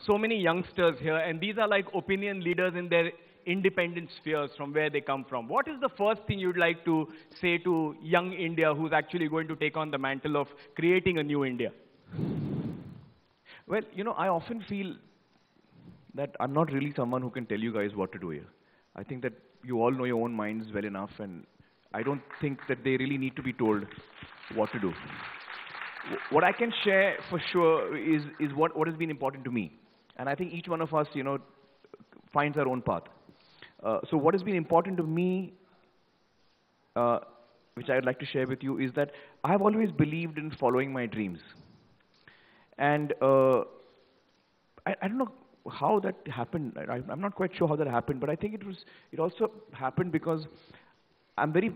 so many youngsters here, and these are like opinion leaders in their independent spheres from where they come from. What is the first thing you'd like to say to young India who's actually going to take on the mantle of creating a new India? Well, I often feel that I'm not really someone who can tell you guys what to do here. I think that you all know your own minds well enough, and I don't think that they really need to be told what to do. What I can share for sure is what has been important to me. And I think each one of us, finds our own path. So what has been important to me, which I'd like to share with you, is that I've always believed in following my dreams. And I don't know how that happened. I'm not quite sure how that happened, but I think it also happened because I'm very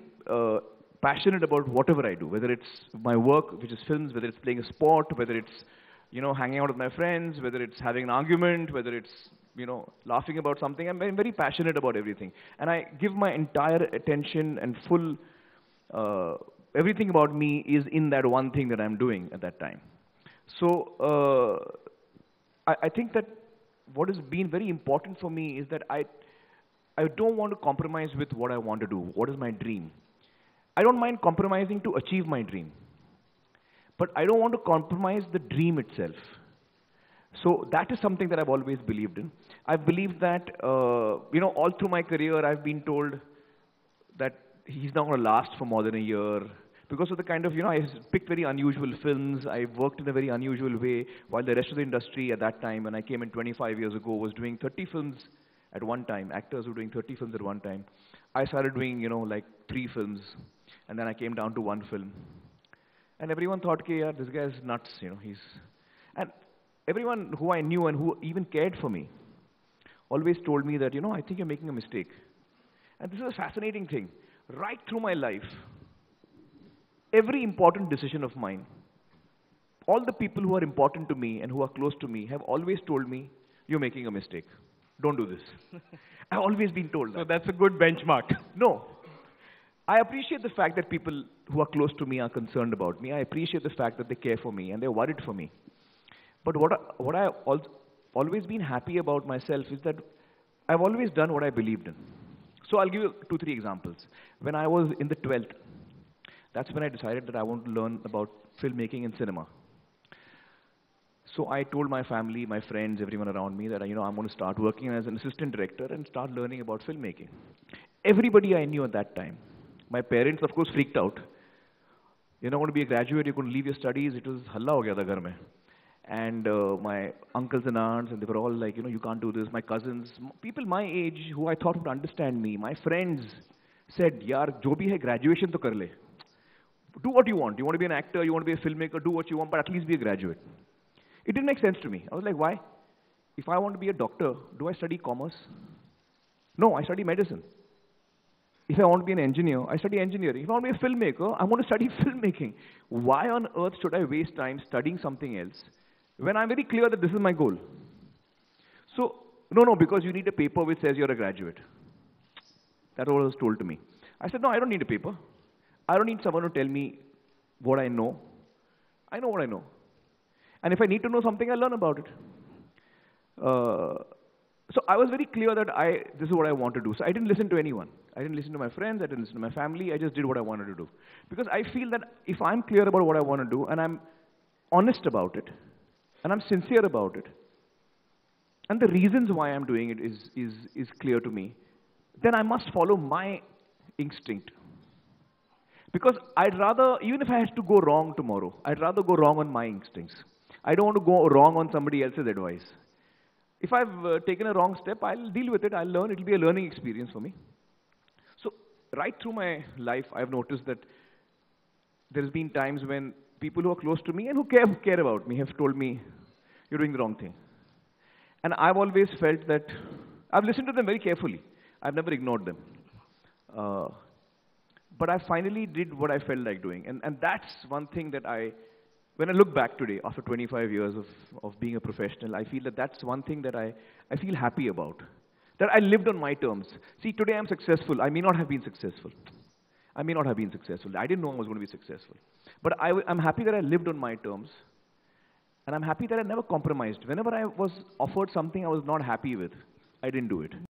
passionate about whatever I do, whether it's my work, which is films, whether it's playing a sport, whether it's hanging out with my friends, whether it's having an argument, whether it's laughing about something. I'm very, very passionate about everything, and I give my entire attention and full everything about me is in that one thing that I'm doing at that time. So I think that what has been very important for me is that I don't want to compromise with what I want to do. What is my dream? I don't mind compromising to achieve my dream, but I don't want to compromise the dream itself. So that is something that I've always believed in. I've believed that, all through my career, I've been told that he's not going to last for more than a year. Because of the kind of, I picked very unusual films. I worked in a very unusual way, while the rest of the industry at that time, when I came in 25 years ago, was doing 30 films at one time. Actors were doing 30 films at one time. I started doing, like 3 films, and then I came down to 1 film. And everyone thought, okay, yeah, this guy's nuts, And everyone who I knew and who even cared for me always told me that, I think you're making a mistake. And this is a fascinating thing. Right through my life, every important decision of mine, all the people who are important to me and who are close to me have always told me, you're making a mistake. Don't do this. I've always been told that. So that's a good benchmark. No. I appreciate the fact that people who are close to me are concerned about me. I appreciate the fact that they care for me and they're worried for me. But what I've always been happy about myself is that I've always done what I believed in. So I'll give you 2, 3 examples. When I was in the 12th, that's when I decided that I want to learn about filmmaking and cinema. So I told my family, my friends, everyone around me that, I'm going to start working as an assistant director and start learning about filmmaking. Everybody I knew at that time, my parents, of course, freaked out. You're not going to be a graduate, you're going to leave your studies. It was halla ho gaya tha ghar mein. And my uncles and aunts, and they were all like, you can't do this. My cousins, people my age who I thought would understand me, my friends said, yaar, jo bhi hai, graduation to kar le. Do what you want. You want to be an actor, you want to be a filmmaker, do what you want, but at least be a graduate. It didn't make sense to me. I was like, why? If I want to be a doctor, do I study commerce? No, I study medicine. If I want to be an engineer, I study engineering. If I want to be a filmmaker, I want to study filmmaking. Why on earth should I waste time studying something else when I'm very clear that this is my goal? So, no, because you need a paper which says you're a graduate. That's what was told to me. I said, no, I don't need a paper. I don't need someone to tell me what I know. I know what I know. And if I need to know something, I'll learn about it. So I was very clear that this is what I want to do. So I didn't listen to anyone. I didn't listen to my friends. I didn't listen to my family. I just did what I wanted to do. Because I feel that if I'm clear about what I want to do, and I'm honest about it, and I'm sincere about it, and the reasons why I'm doing it is clear to me, then I must follow my instinct. Because I'd rather, even if I had to go wrong tomorrow, I'd rather go wrong on my instincts. I don't want to go wrong on somebody else's advice. If I've taken a wrong step, I'll deal with it, I'll learn, it'll be a learning experience for me. So, right through my life, I've noticed that there's been times when people who are close to me and who care about me have told me, you're doing the wrong thing. And I've always felt that, I've listened to them very carefully. I've never ignored them. But I finally did what I felt like doing. And that's one thing that when I look back today, after 25 years of being a professional, I feel that that's one thing that I feel happy about. That I lived on my terms. See, today I'm successful. I may not have been successful. I may not have been successful. I didn't know I was going to be successful. But I'm happy that I lived on my terms. And I'm happy that I never compromised. Whenever I was offered something I was not happy with, I didn't do it.